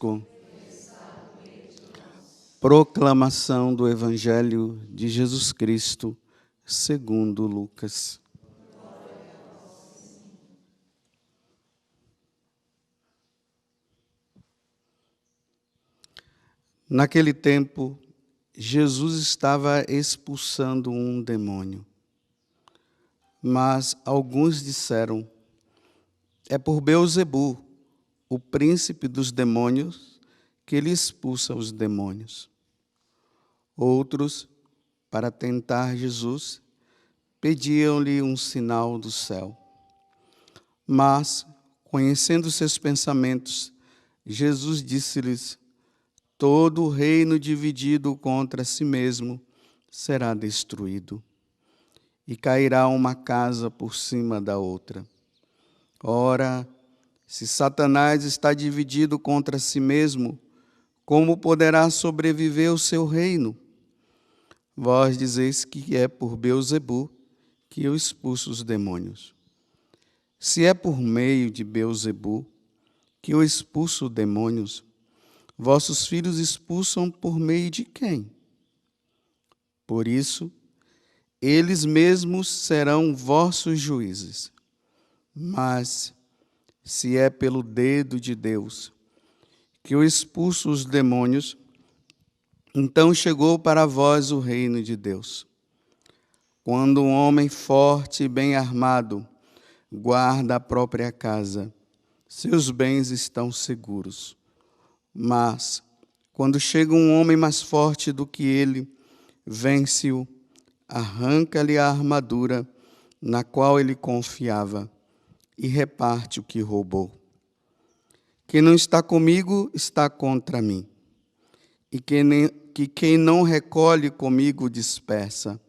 convosco. Proclamação do Evangelho de Jesus Cristo, segundo Lucas. Naquele tempo, Jesus estava expulsando um demônio. Mas alguns disseram: é por Beelzebu, o príncipe dos demônios, que ele expulsa os demônios. Outros, para tentar Jesus, pediam-lhe um sinal do céu. Mas, conhecendo seus pensamentos, Jesus disse-lhes: todo reino dividido contra si mesmo será destruído, e cairá uma casa por cima da outra. Ora, se Satanás está dividido contra si mesmo, como poderá sobreviver o seu reino? Vós dizeis que é por Beelzebu que eu expulso os demônios. Se é por meio de Beelzebu que eu expulso os demônios, vossos filhos expulsam por meio de quem? Por isso, eles mesmos serão vossos juízes. Mas, se é pelo dedo de Deus que eu expulso os demônios, então chegou para vós o reino de Deus. Quando um homem forte e bem armado guarda a própria casa, seus bens estão seguros. Mas, quando chega um homem mais forte do que ele, vence-o, arranca-lhe a armadura na qual ele confiava e reparte o que roubou. Quem não está comigo está contra mim, e quem não recolhe comigo dispersa.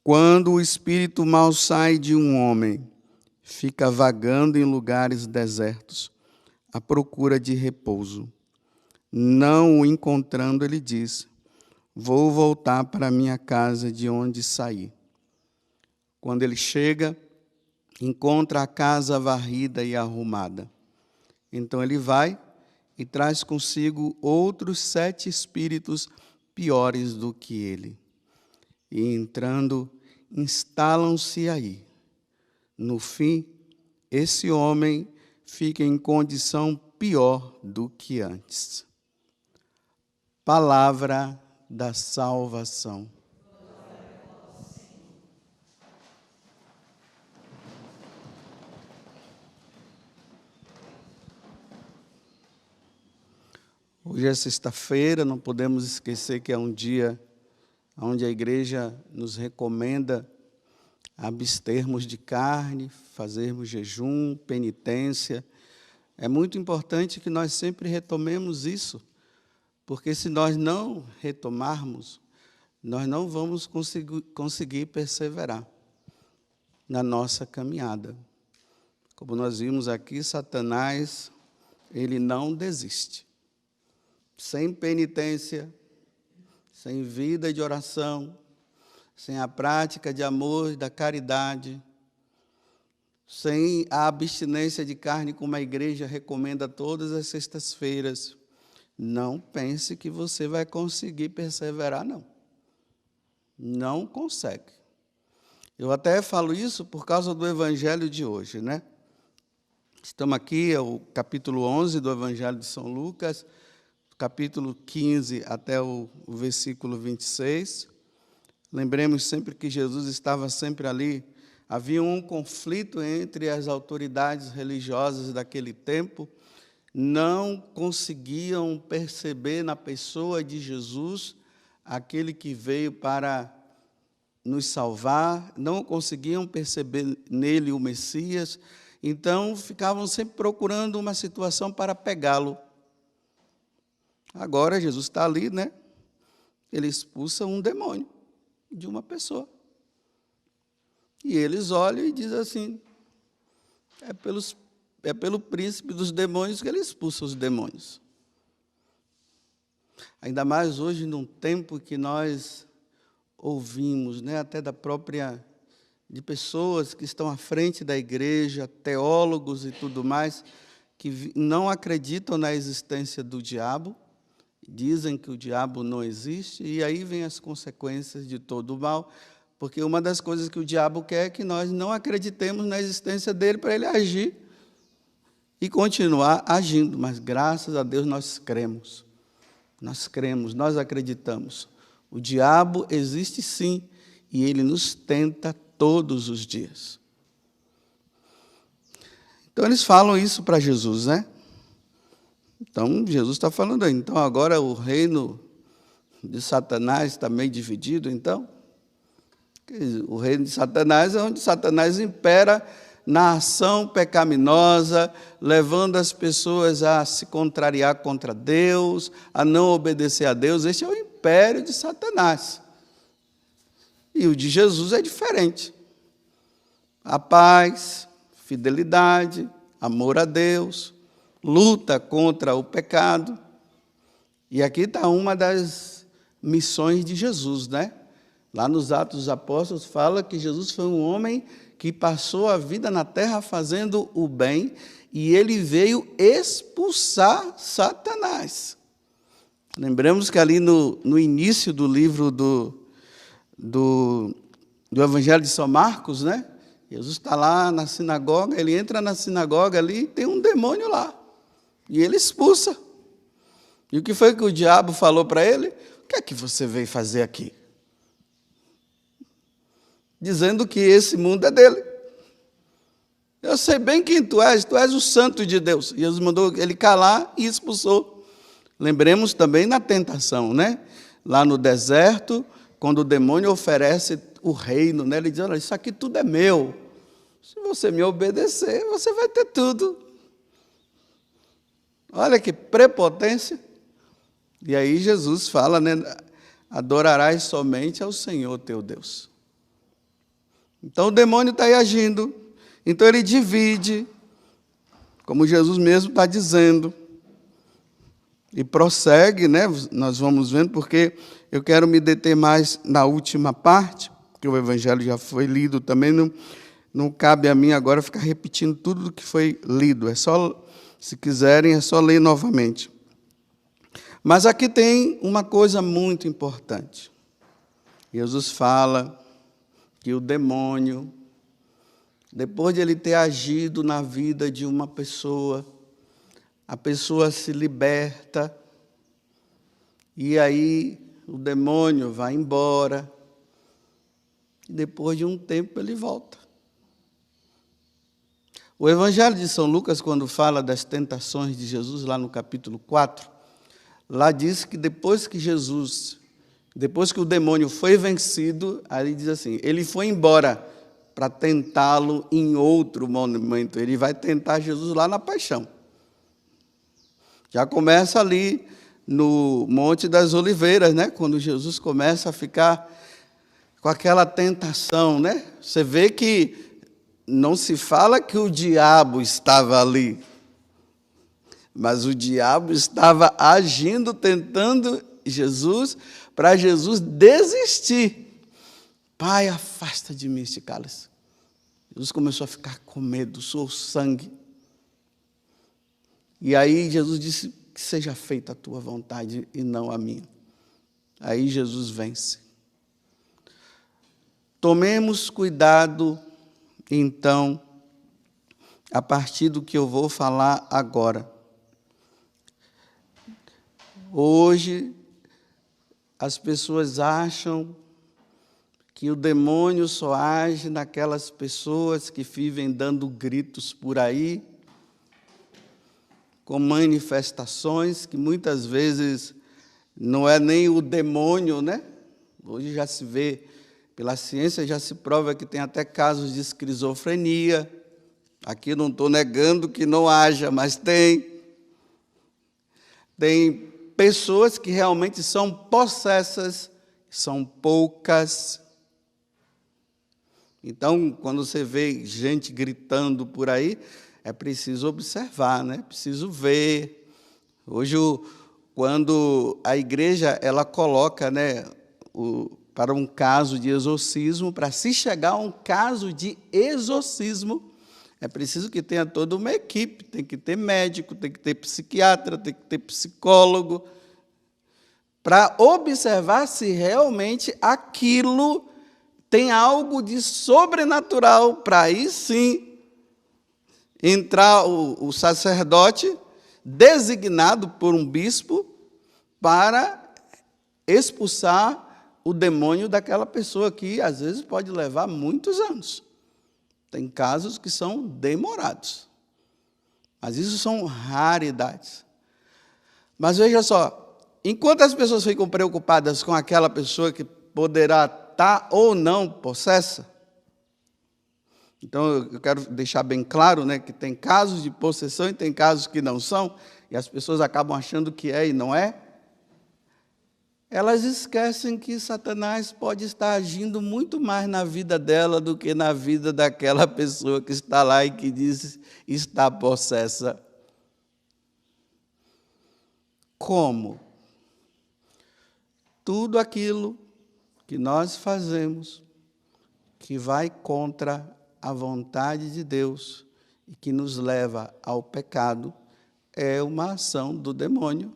Quando o espírito mau sai de um homem, fica vagando em lugares desertos, à procura de repouso. Não o encontrando, ele diz: vou voltar para minha casa de onde saí. Quando ele chega, encontra a casa varrida e arrumada. Então ele vai e traz consigo outros 7 espíritos piores do que ele. E entrando, instalam-se aí. No fim, esse homem fica em condição pior do que antes. Palavra da salvação. Hoje é sexta-feira, não podemos esquecer que é um dia onde a igreja nos recomenda abstermos de carne, fazermos jejum, penitência. É muito importante que nós sempre retomemos isso, porque se nós não retomarmos, nós não vamos conseguir perseverar na nossa caminhada. Como nós vimos aqui, Satanás, ele não desiste. Sem penitência, sem vida de oração, sem a prática de amor e da caridade, sem a abstinência de carne, como a igreja recomenda todas as sextas-feiras, não pense que você vai conseguir perseverar, não. Não consegue. Eu até falo isso por causa do Evangelho de hoje, né? Estamos aqui, é o capítulo 11 do Evangelho de São Lucas, capítulo 15 até o versículo 26. Lembremos sempre que Jesus estava sempre ali. Havia um conflito entre as autoridades religiosas daquele tempo, não conseguiam perceber na pessoa de Jesus aquele que veio para nos salvar, não conseguiam perceber nele o Messias, então ficavam sempre procurando uma situação para pegá-lo. Agora Jesus está ali, né? Ele expulsa um demônio de uma pessoa. E eles olham e dizem assim: é pelo príncipe dos demônios que ele expulsa os demônios. Ainda mais hoje, num tempo que nós ouvimos, né, até de pessoas que estão à frente da igreja, teólogos e tudo mais, que não acreditam na existência do diabo, dizem que o diabo não existe, e aí vem as consequências de todo o mal, porque uma das coisas que o diabo quer é que nós não acreditemos na existência dele para ele agir e continuar agindo, mas graças a Deus nós cremos, nós acreditamos. O diabo existe sim, e ele nos tenta todos os dias. Então eles falam isso para Jesus, né? Então Jesus está falando aí, então agora o reino de Satanás está meio dividido, então? O reino de Satanás é onde Satanás impera na ação pecaminosa, levando as pessoas a se contrariar contra Deus, a não obedecer a Deus. Esse é o império de Satanás. E o de Jesus é diferente. A paz, fidelidade, amor a Deus, luta contra o pecado. E aqui está uma das missões de Jesus, né? Lá nos Atos dos Apóstolos fala que Jesus foi um homem que passou a vida na terra fazendo o bem, e ele veio expulsar Satanás. Lembramos que ali no início do livro do Evangelho de São Marcos, né? Jesus está lá na sinagoga, ele entra na sinagoga ali e tem um demônio lá. E ele expulsa. E o que foi que o diabo falou para ele? O que é que você veio fazer aqui? Dizendo que esse mundo é dele. Eu sei bem quem tu és o santo de Deus. E Jesus mandou ele calar e expulsou. Lembremos também na tentação, né? Lá no deserto, quando o demônio oferece o reino, né? Ele diz, olha, isso aqui tudo é meu. Se você me obedecer, você vai ter tudo. Olha que prepotência. E aí Jesus fala, né? Adorarás somente ao Senhor teu Deus. Então o demônio está aí agindo. Então ele divide, como Jesus mesmo está dizendo. E prossegue, né? Nós vamos vendo, porque eu quero me deter mais na última parte, porque o Evangelho já foi lido também, não cabe a mim agora ficar repetindo tudo o que foi lido. É só, se quiserem, é só ler novamente. Mas aqui tem uma coisa muito importante. Jesus fala que o demônio, depois de ele ter agido na vida de uma pessoa, a pessoa se liberta, e aí o demônio vai embora, e depois de um tempo ele volta. O Evangelho de São Lucas, quando fala das tentações de Jesus, lá no capítulo 4, lá diz que depois que o demônio foi vencido, aí diz assim, ele foi embora para tentá-lo em outro momento. Ele vai tentar Jesus lá na paixão. Já começa ali no Monte das Oliveiras, né? Quando Jesus começa a ficar com aquela tentação, né? Você vê que não se fala que o diabo estava ali, mas o diabo estava agindo, tentando Jesus, para Jesus desistir. Pai, afasta de mim este cálice. Jesus começou a ficar com medo, suou sangue. E aí Jesus disse, que seja feita a tua vontade e não a minha. Aí Jesus vence. Tomemos cuidado, então, a partir do que eu vou falar agora. Hoje, as pessoas acham que o demônio só age naquelas pessoas que vivem dando gritos por aí, com manifestações que muitas vezes não é nem o demônio, né? Hoje já se vê, pela ciência já se prova que tem até casos de esquizofrenia. Aqui não estou negando que não haja, mas tem. Tem pessoas que realmente são possessas, são poucas. Então, quando você vê gente gritando por aí, é preciso observar, né? Preciso ver. Hoje, quando a igreja ela coloca, né, para um caso de exorcismo, para se chegar a um caso de exorcismo, É preciso que tenha toda uma equipe, tem que ter médico, tem que ter psiquiatra, tem que ter psicólogo, para observar se realmente aquilo tem algo de sobrenatural, para aí sim entrar o sacerdote designado por um bispo para expulsar o demônio daquela pessoa, que às vezes pode levar muitos anos. Tem casos que são demorados, mas isso são raridades. Mas veja só, enquanto as pessoas ficam preocupadas com aquela pessoa que poderá estar ou não possessa, então eu quero deixar bem claro, né, que tem casos de possessão e tem casos que não são, e as pessoas acabam achando que é e não é. Elas esquecem que Satanás pode estar agindo muito mais na vida dela do que na vida daquela pessoa que está lá e que diz estar possessa. Como? Tudo aquilo que nós fazemos que vai contra a vontade de Deus e que nos leva ao pecado é uma ação do demônio.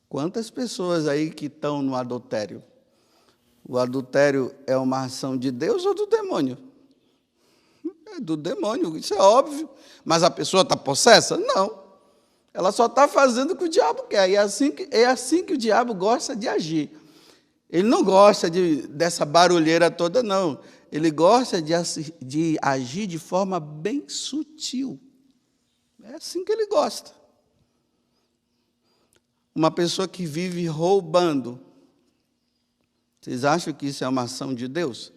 Quantas pessoas aí que estão no adultério? O adultério é uma ação de Deus ou do demônio? É do demônio, isso é óbvio. Mas a pessoa está possessa? Não. Ela só está fazendo o que o diabo quer. E é assim que o diabo gosta de agir. Ele não gosta dessa barulheira toda, não. Ele gosta de agir de forma bem sutil. É assim que ele gosta. Uma pessoa que vive roubando, vocês acham que isso é uma ação de Deus?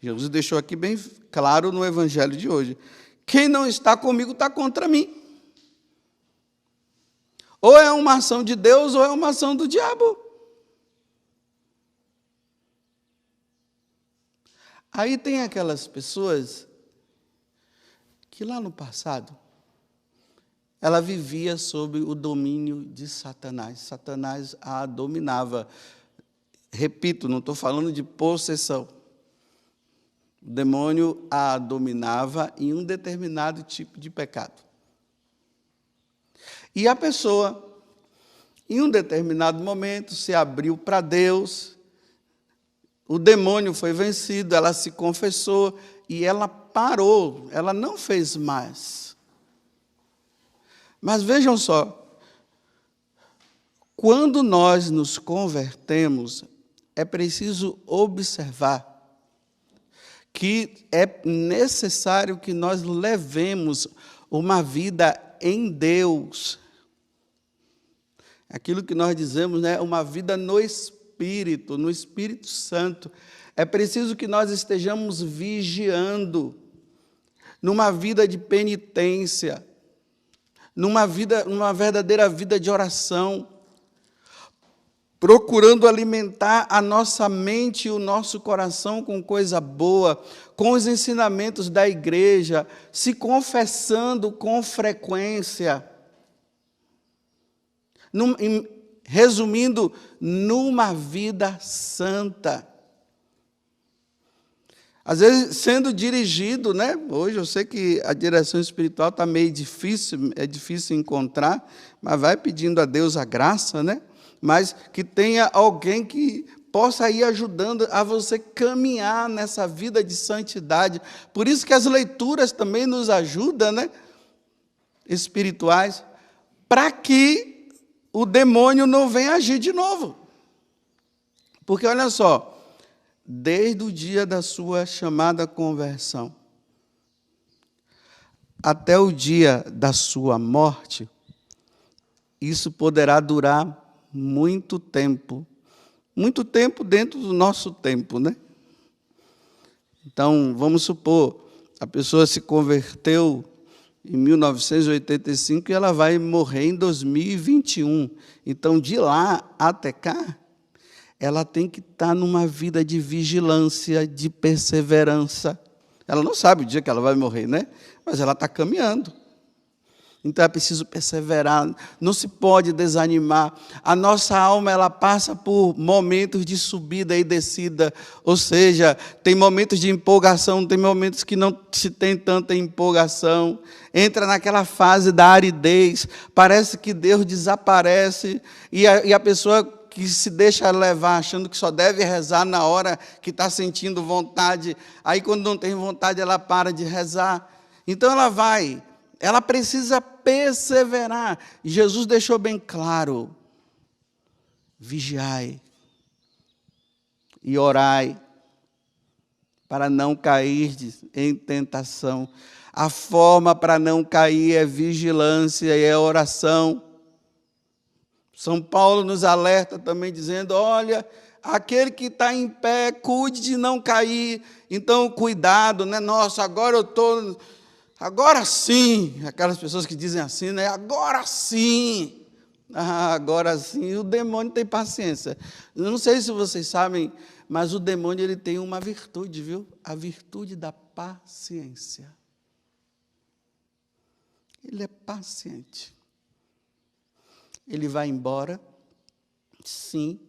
Jesus deixou aqui bem claro no evangelho de hoje. Quem não está comigo está contra mim. Ou é uma ação de Deus ou é uma ação do diabo. Aí tem aquelas pessoas que lá no passado, ela vivia sob o domínio de Satanás. Satanás a dominava. Repito, não estou falando de possessão. O demônio a dominava em um determinado tipo de pecado. E a pessoa, em um determinado momento, se abriu para Deus, o demônio foi vencido, ela se confessou e ela parou, ela não fez mais. Mas vejam só, quando nós nos convertemos, é preciso observar que é necessário que nós levemos uma vida em Deus. Aquilo que nós dizemos, né, uma vida no Espírito Santo. É preciso que nós estejamos vigiando, numa vida de penitência, numa verdadeira vida de oração, procurando alimentar a nossa mente e o nosso coração com coisa boa, com os ensinamentos da igreja, se confessando com frequência. Resumindo, numa vida santa. Às vezes, sendo dirigido, né? Hoje eu sei que a direção espiritual está meio difícil, é difícil encontrar, mas vai pedindo a Deus a graça, né? Mas que tenha alguém que possa ir ajudando a você caminhar nessa vida de santidade. Por isso que as leituras também nos ajudam, né? Espirituais, para que o demônio não venha agir de novo. Porque, olha só, desde o dia da sua chamada conversão até o dia da sua morte, isso poderá durar muito tempo dentro do nosso tempo, né? Então, vamos supor, a pessoa se converteu em 1985 e ela vai morrer em 2021. Então, de lá até cá, ela tem que estar numa vida de vigilância, de perseverança. Ela não sabe o dia que ela vai morrer, né? Mas ela está caminhando. Então é preciso perseverar, não se pode desanimar. A nossa alma, ela passa por momentos de subida e descida, ou seja, tem momentos de empolgação, tem momentos que não se tem tanta empolgação. Entra naquela fase da aridez, parece que Deus desaparece e a pessoa que se deixa levar, achando que só deve rezar na hora que está sentindo vontade, aí quando não tem vontade ela para de rezar. Então ela precisa perseverar. Jesus deixou bem claro: vigiai e orai, para não cair em tentação. A forma para não cair é vigilância e é oração. São Paulo nos alerta também, dizendo: olha, aquele que está em pé, cuide de não cair. Então, cuidado, né? Nossa, agora eu estou... Agora sim, aquelas pessoas que dizem assim, né? Agora sim, agora sim. O demônio tem paciência. Eu não sei se vocês sabem, mas o demônio ele tem uma virtude, viu? A virtude da paciência. Ele é paciente. Ele vai embora, sim,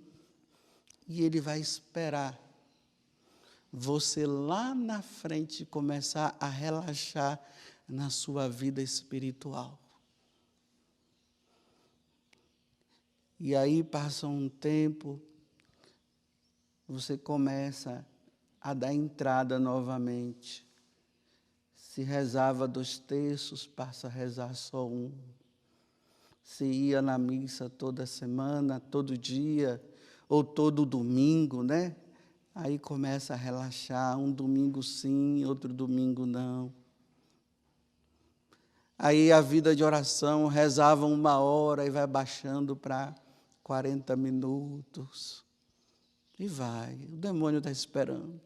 e ele vai esperar você lá na frente começar a relaxar na sua vida espiritual. E aí passa um tempo, você começa a dar entrada novamente. Se rezava 2 terços, passa a rezar só 1. Se ia na missa toda semana, todo dia, ou todo domingo, né? Aí começa a relaxar, um domingo sim, outro domingo não. Aí a vida de oração, rezava 1 hora e vai baixando para 40 minutos. E vai, o demônio está esperando.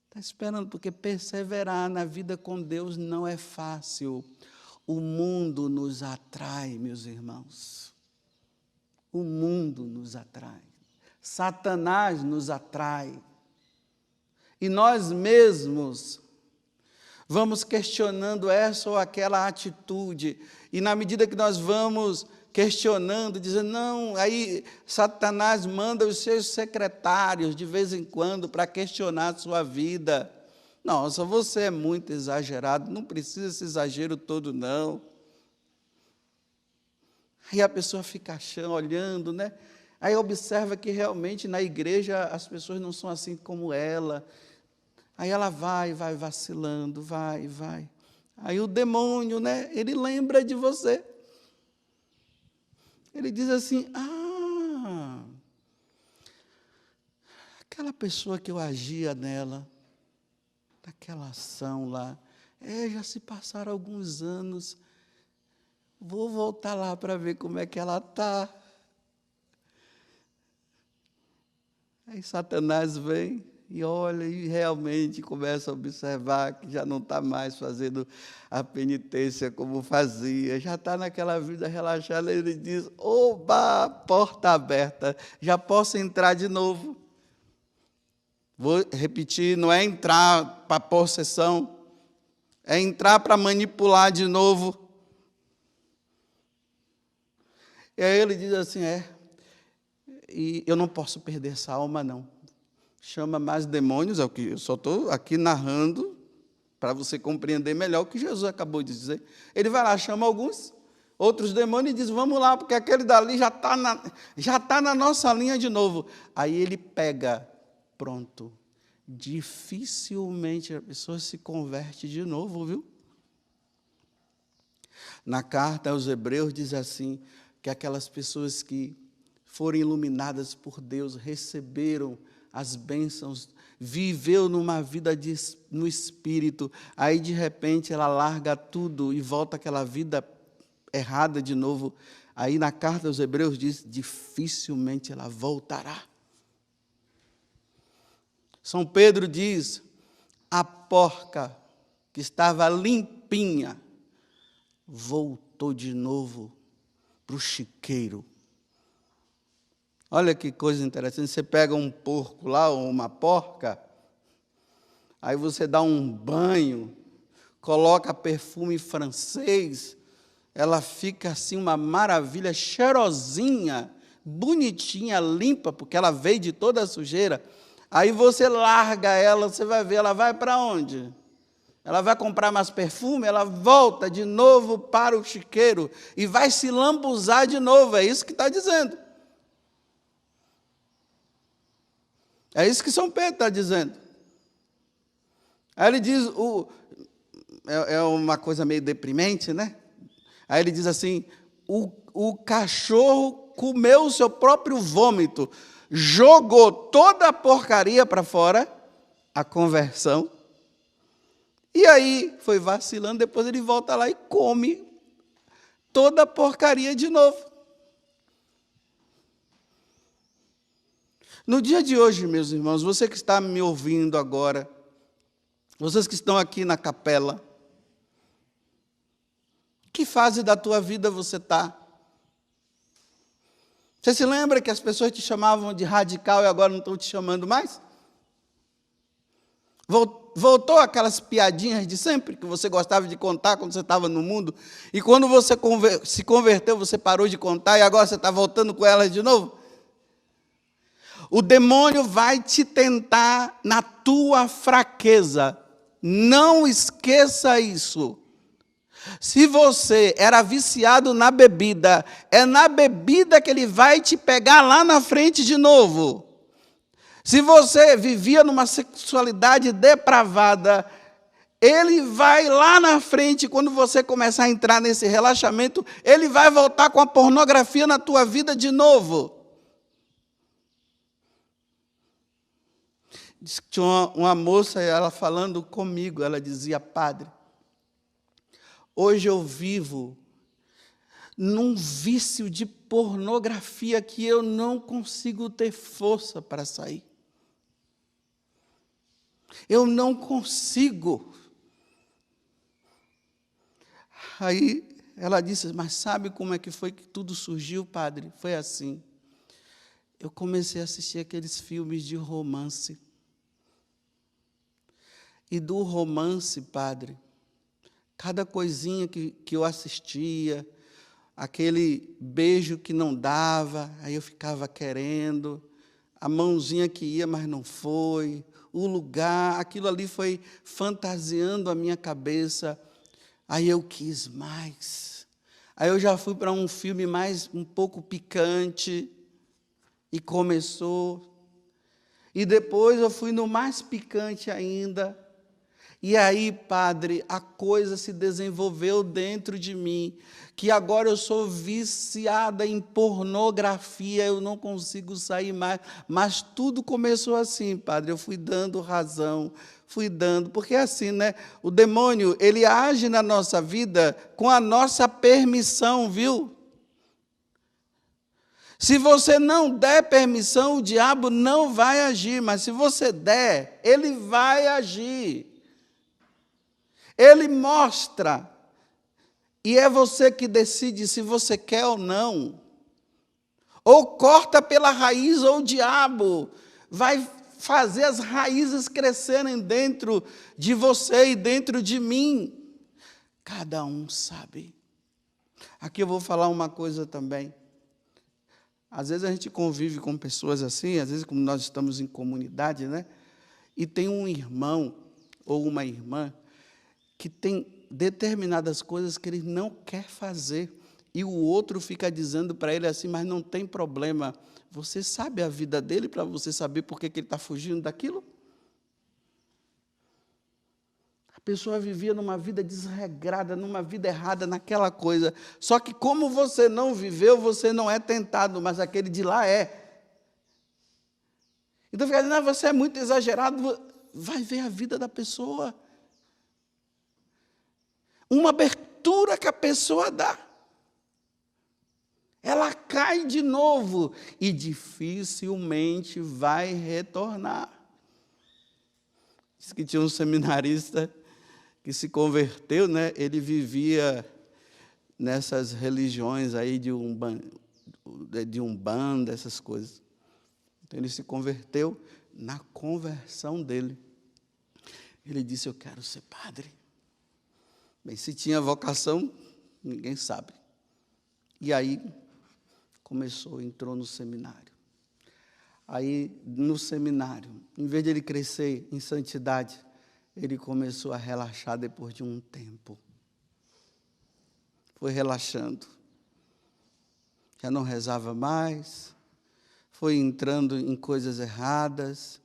Está esperando, porque perseverar na vida com Deus não é fácil. O mundo nos atrai, meus irmãos. O mundo nos atrai. Satanás nos atrai. E nós mesmos vamos questionando essa ou aquela atitude. E na medida que nós vamos questionando, dizendo, não, aí Satanás manda os seus secretários de vez em quando para questionar a sua vida. Nossa, você é muito exagerado, não precisa esse exagero todo, não. Aí a pessoa fica achando, olhando, né? Aí observa que realmente na igreja as pessoas não são assim como ela. Aí ela vai vacilando, vai. Aí o demônio, né? Ele lembra de você. Ele diz assim, aquela pessoa que eu agia nela, daquela ação lá, já se passaram alguns anos, vou voltar lá para ver como é que ela está. Aí Satanás vem e olha e realmente começa a observar que já não está mais fazendo a penitência como fazia, já está naquela vida relaxada. Ele diz, oba, porta aberta, já posso entrar de novo. Vou repetir, não é entrar para possessão, é entrar para manipular de novo. E aí ele diz assim, e eu não posso perder essa alma, não. Chama mais demônios, é o que eu só estou aqui narrando para você compreender melhor o que Jesus acabou de dizer. Ele vai lá, chama alguns, outros demônios e diz, vamos lá, porque aquele dali já está na nossa linha de novo. Aí ele pega, pronto. Dificilmente a pessoa se converte de novo, viu? Na carta aos Hebreus diz assim, que aquelas pessoas que foram iluminadas por Deus, receberam as bênçãos, viveu numa vida no Espírito, aí de repente ela larga tudo e volta àquela vida errada de novo. Aí na carta aos Hebreus diz, dificilmente ela voltará. São Pedro diz, a porca que estava limpinha, voltou de novo para o chiqueiro. Olha que coisa interessante, você pega um porco lá, ou uma porca, aí você dá um banho, coloca perfume francês, ela fica assim uma maravilha, cheirosinha, bonitinha, limpa, porque ela veio de toda a sujeira. Aí você larga ela, você vai ver, ela vai para onde? Ela vai comprar mais perfume, ela volta de novo para o chiqueiro e vai se lambuzar de novo, é isso que está dizendo. É isso que São Pedro está dizendo. Aí ele diz, é uma coisa meio deprimente, né? Aí ele diz assim, o cachorro comeu o seu próprio vômito, jogou toda a porcaria para fora, a conversão, e aí foi vacilando, depois ele volta lá e come toda a porcaria de novo. No dia de hoje, meus irmãos, você que está me ouvindo agora, vocês que estão aqui na capela, que fase da tua vida você está? Você se lembra que as pessoas te chamavam de radical e agora não estão te chamando mais? Voltou aquelas piadinhas de sempre que você gostava de contar quando você estava no mundo, e quando você se converteu, você parou de contar e agora você está voltando com elas de novo? O demônio vai te tentar na tua fraqueza. Não esqueça isso. Se você era viciado na bebida, é na bebida que ele vai te pegar lá na frente de novo. Se você vivia numa sexualidade depravada, ele vai lá na frente, quando você começar a entrar nesse relaxamento, ele vai voltar com a pornografia na tua vida de novo. Diz que tinha uma moça, ela falando comigo, ela dizia, padre, hoje eu vivo num vício de pornografia que eu não consigo ter força para sair. Eu não consigo. Aí ela disse, mas sabe como é que foi que tudo surgiu, padre? Foi assim. Eu comecei a assistir aqueles filmes de romance. E do romance, padre, cada coisinha que eu assistia, aquele beijo que não dava, aí eu ficava querendo, a mãozinha que ia, mas não foi, o lugar, aquilo ali foi fantasiando a minha cabeça, aí eu quis mais. Aí eu já fui para um filme mais um pouco picante, e começou. E depois eu fui no mais picante ainda. E aí, padre, a coisa se desenvolveu dentro de mim, que agora eu sou viciada em pornografia, eu não consigo sair mais. Mas tudo começou assim, padre, eu fui dando razão, porque é assim, né? O demônio, ele age na nossa vida com a nossa permissão, viu? Se você não der permissão, o diabo não vai agir, mas se você der, ele vai agir. Ele mostra, e é você que decide se você quer ou não. Ou corta pela raiz, ou o diabo vai fazer as raízes crescerem dentro de você e dentro de mim. Cada um sabe. Aqui eu vou falar uma coisa também. Às vezes a gente convive com pessoas assim, às vezes como nós estamos em comunidade, né? E tem um irmão ou uma irmã que tem determinadas coisas que ele não quer fazer, e o outro fica dizendo para ele assim, mas não tem problema, você sabe a vida dele para você saber por que ele está fugindo daquilo? A pessoa vivia numa vida desregrada, numa vida errada, naquela coisa, só que como você não viveu, você não é tentado, mas aquele de lá é. Então fica dizendo, você é muito exagerado, vai ver a vida da pessoa. Uma abertura que a pessoa dá, ela cai de novo e dificilmente vai retornar. Diz que tinha um seminarista que se converteu, né? Ele vivia nessas religiões aí de Umbanda, essas coisas. Então ele se converteu. Na conversão dele, ele disse, eu quero ser padre. Bem, se tinha vocação, ninguém sabe. E aí entrou no seminário. Aí, no seminário, em vez de ele crescer em santidade, ele começou a relaxar depois de um tempo. Foi relaxando. Já não rezava mais, foi entrando em coisas erradas,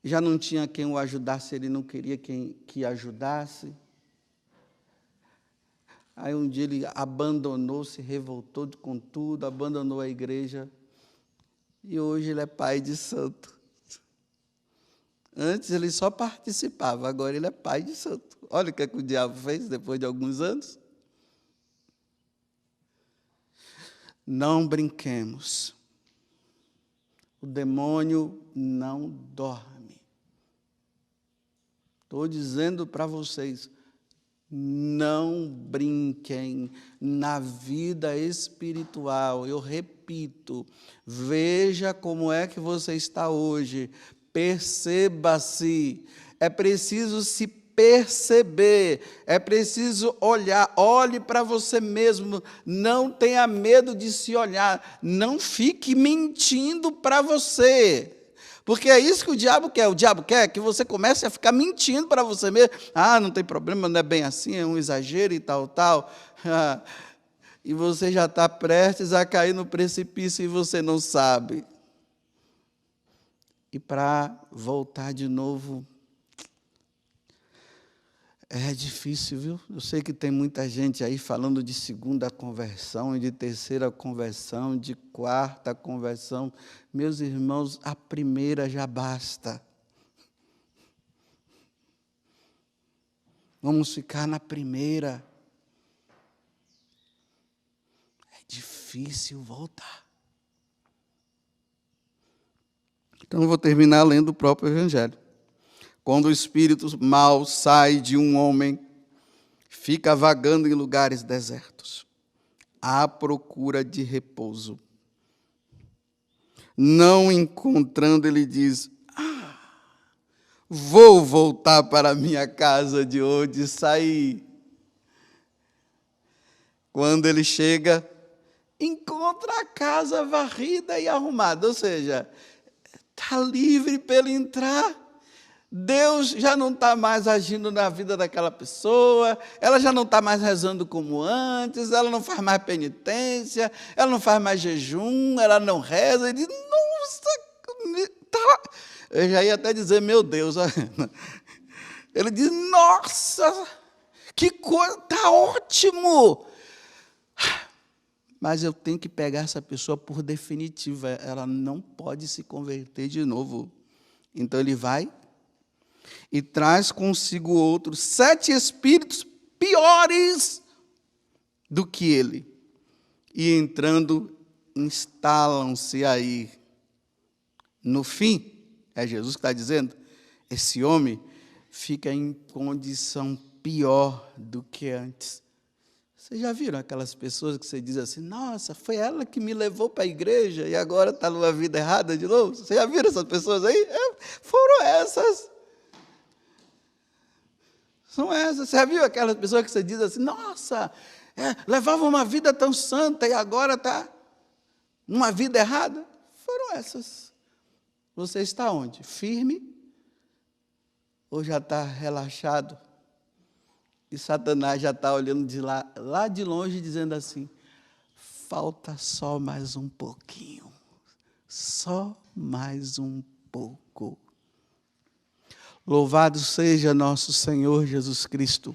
já não tinha quem o ajudasse, ele não queria que ajudasse. Aí um dia ele abandonou, se revoltou com tudo, abandonou a igreja, e hoje ele é pai de santo. Antes ele só participava, agora ele é pai de santo. Olha o que o diabo fez depois de alguns anos. Não brinquemos. O demônio não dorme. Estou dizendo para vocês, não brinquem na vida espiritual. Eu repito, veja como é que você está hoje. Perceba-se. É preciso se perceber, é preciso olhar, olhe para você mesmo, não tenha medo de se olhar, não fique mentindo para você, porque é isso que o diabo quer que você comece a ficar mentindo para você mesmo, não tem problema, não é bem assim, é um exagero e tal, e você já está prestes a cair no precipício e você não sabe, e para voltar de novo, é difícil, viu? Eu sei que tem muita gente aí falando de segunda conversão, de terceira conversão, de quarta conversão. Meus irmãos, a primeira já basta. Vamos ficar na primeira. É difícil voltar. Então, eu vou terminar lendo o próprio Evangelho. Quando o espírito mau sai de um homem, fica vagando em lugares desertos, à procura de repouso. Não encontrando, ele diz, vou voltar para a minha casa de onde saí. Quando ele chega, encontra a casa varrida e arrumada, ou seja, está livre para ele entrar. Deus já não está mais agindo na vida daquela pessoa, ela já não está mais rezando como antes, ela não faz mais penitência, ela não faz mais jejum, ela não reza. Ele diz, nossa, tá. Eu já ia até dizer, meu Deus. Ele diz, nossa, que coisa, está ótimo. Mas eu tenho que pegar essa pessoa por definitiva, ela não pode se converter de novo. Então ele vai e traz consigo outros 7 espíritos piores do que ele. E entrando, instalam-se aí. No fim, é Jesus que está dizendo, esse homem fica em condição pior do que antes. Vocês já viram aquelas pessoas que você diz assim, nossa, foi ela que me levou para a igreja e agora está numa vida errada de novo? Vocês já viram essas pessoas aí? Foram essas. São essas. Você já viu aquelas pessoas que você diz assim, nossa, levava uma vida tão santa e agora está numa vida errada? Foram essas. Você está onde? Firme? Ou já está relaxado? E Satanás já está olhando de lá de longe, dizendo assim, falta só mais um pouquinho. Só mais um pouco. Louvado seja nosso Senhor Jesus Cristo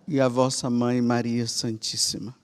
e a vossa Mãe Maria Santíssima.